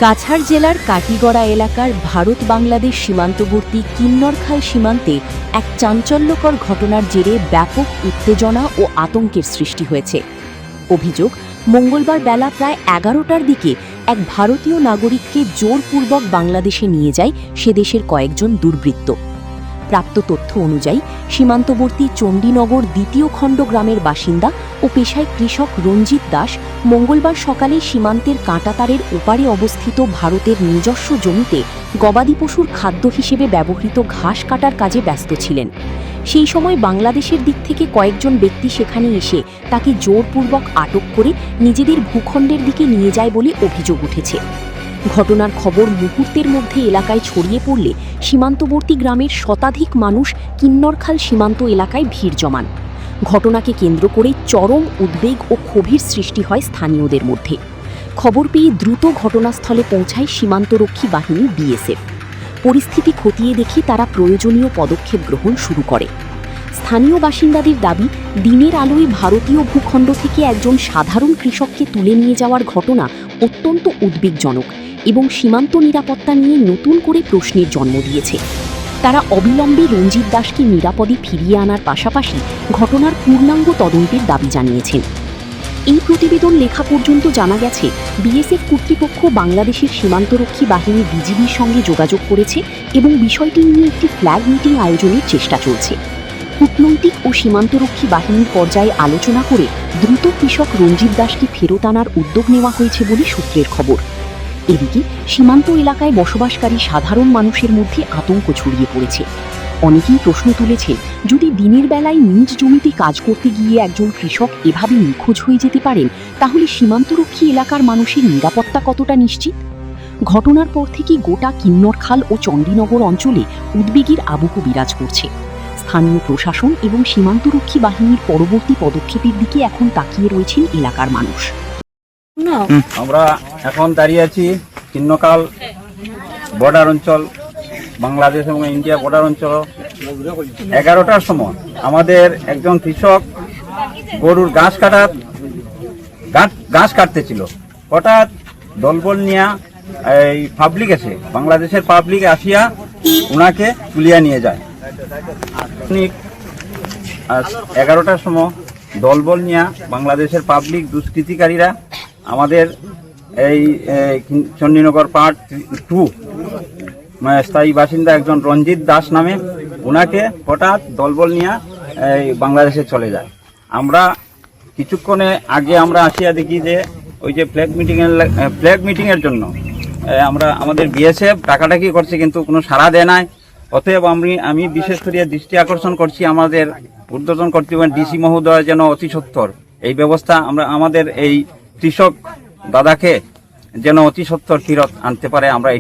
কাছাড় জেলার কাটিগড়া এলাকার ভারত বাংলাদেশ সীমান্তবর্তী কিন্নরখাল সীমান্তে এক চাঞ্চল্যকর ঘটনার জেরে ব্যাপক উত্তেজনা ও আতঙ্কের সৃষ্টি হয়েছে। অভিযোগ, মঙ্গলবার বেলা প্রায় 11টার দিকে এক ভারতীয় নাগরিককে জোরপূর্বক বাংলাদেশে নিয়ে যায় সে দেশের কয়েকজন দুর্বৃত্ত। প্রাপ্ত তথ্য অনুযায়ী সীমান্তবর্তী চণ্ডীনগর দ্বিতীয় খণ্ড গ্রামের বাসিন্দা ও পেশায় কৃষক রঞ্জিত দাস মঙ্গলবার সকালে সীমান্তের কাঁটাতারের ওপারে অবস্থিত ভারতের নিজস্ব জমিতে গবাদি পশুর খাদ্য হিসেবে ব্যবহৃত ঘাস কাটার কাজে ব্যস্ত ছিলেন। সেই সময় বাংলাদেশের দিক থেকে কয়েকজন ব্যক্তি সেখানে এসে তাকে জোরপূর্বক আটক করে নিজেদের ভূখণ্ডের দিকে নিয়ে যায় বলে অভিযোগ উঠেছে। ঘটনার খবর মুহূর্তের মধ্যে এলাকায় ছড়িয়ে পড়লে সীমান্তবর্তী গ্রামের শতাধিক মানুষ কিন্নরখাল সীমান্ত এলাকায় ভিড় জমান। ঘটনাকে কেন্দ্র করে চরম উদ্বেগ ও ক্ষোভের সৃষ্টি হয় স্থানীয়দের মধ্যে। খবর পেয়ে দ্রুত ঘটনাস্থলে পৌঁছায় সীমান্তরক্ষী বাহিনী বিএসএফ। পরিস্থিতি খতিয়ে দেখে তারা প্রয়োজনীয় পদক্ষেপ গ্রহণ শুরু করে। স্থানীয় বাসিন্দাদের দাবি, দিনের আলোয় ভারতীয় ভূখণ্ড থেকে একজন সাধারণ কৃষককে তুলে নিয়ে যাওয়ার ঘটনা অত্যন্ত উদ্বেগজনক এবং সীমান্ত নিরাপত্তা নিয়ে নতুন করে প্রশ্নের জন্ম দিয়েছে। তারা অবিলম্বে রঞ্জিত দাসকে নিরাপদে ফিরিয়ে আনার পাশাপাশি ঘটনার পূর্ণাঙ্গ তদন্তের দাবি জানিয়েছেন। এই প্রতিবেদন লেখা পর্যন্ত জানা গেছে, বিএসএফ কর্তৃপক্ষ বাংলাদেশের সীমান্তরক্ষী বাহিনী বিজিবির সঙ্গে যোগাযোগ করেছে এবং বিষয়টি নিয়ে একটি ফ্ল্যাগ মিটিং আয়োজনের চেষ্টা চলছে। কূটনৈতিক ও সীমান্তরক্ষী বাহিনীর পর্যায়ে আলোচনা করে দ্রুত কৃষক রঞ্জিত দাসকে ফেরত আনার উদ্যোগ নেওয়া হয়েছে বলে সূত্রের খবর। এদিকে সীমান্ত এলাকায় বসবাসকারী সাধারণ মানুষের মধ্যে আতঙ্ক ছড়িয়ে পড়েছে। অনেকেই প্রশ্ন তুলেছেন, যদি দিনের বেলায় নিজ জমিতে কাজ করতে গিয়ে একজন কৃষক এভাবে নিখোঁজ হয়ে যেতে পারেন, তাহলে সীমান্তরক্ষী এলাকার মানুষের নিরাপত্তা কতটা নিশ্চিত? ঘটনার পর থেকে গোটা কিন্নরখাল ও চণ্ডীনগর অঞ্চলে উদ্বেগের আবহ বিরাজ করছে। স্থানীয় প্রশাসন এবং সীমান্তরক্ষী বাহিনীর পরবর্তী পদক্ষেপের দিকে এখন তাকিয়ে রয়েছেন এলাকার মানুষ। আমরা এখন দাঁড়িয়ে আছি কিন্নরখাল বর্ডার অঞ্চল, বাংলাদেশ এবং ইন্ডিয়া বর্ডার অঞ্চল। 11টার সময় আমাদের একজন কৃষক গরুর ঘাস কাটতেছিল। হঠাৎ দলবল নিয়ে এই পাবলিক এসে, বাংলাদেশের পাবলিক আসিয়া ওনাকে তুলিয়া নিয়ে যায়। 11টার সময় দলবল নিয়ে বাংলাদেশের পাবলিক দুষ্কৃতিকারীরা আমাদের এই চণ্ডীনগর পার্ট 2 স্থায়ী বাসিন্দা একজন রঞ্জিত দাস নামে ওনাকে হঠাৎ দলবল নিয়ে বাংলাদেশে চলে যায়। আমরা কিছুক্ষণে আগে আমরা আসিয়া দেখি যে ওই যে ফ্ল্যাগ মিটিংয়ের জন্য আমাদের বিএসএফ ডাকাডাকি করছে, কিন্তু কোনো সাড়া দেয় নাই। অতএব আমি বিশেষ করে দৃষ্টি আকর্ষণ করছি আমাদের ঊর্ধ্বতন কর্তৃপক্ষ ডিসি মহোদয় যেন অতি সত্বর এই ব্যবস্থা আমাদের এই কৃষক দাদাকে যেন অতি সত্বর ফেরত আনতে পারে, আমরা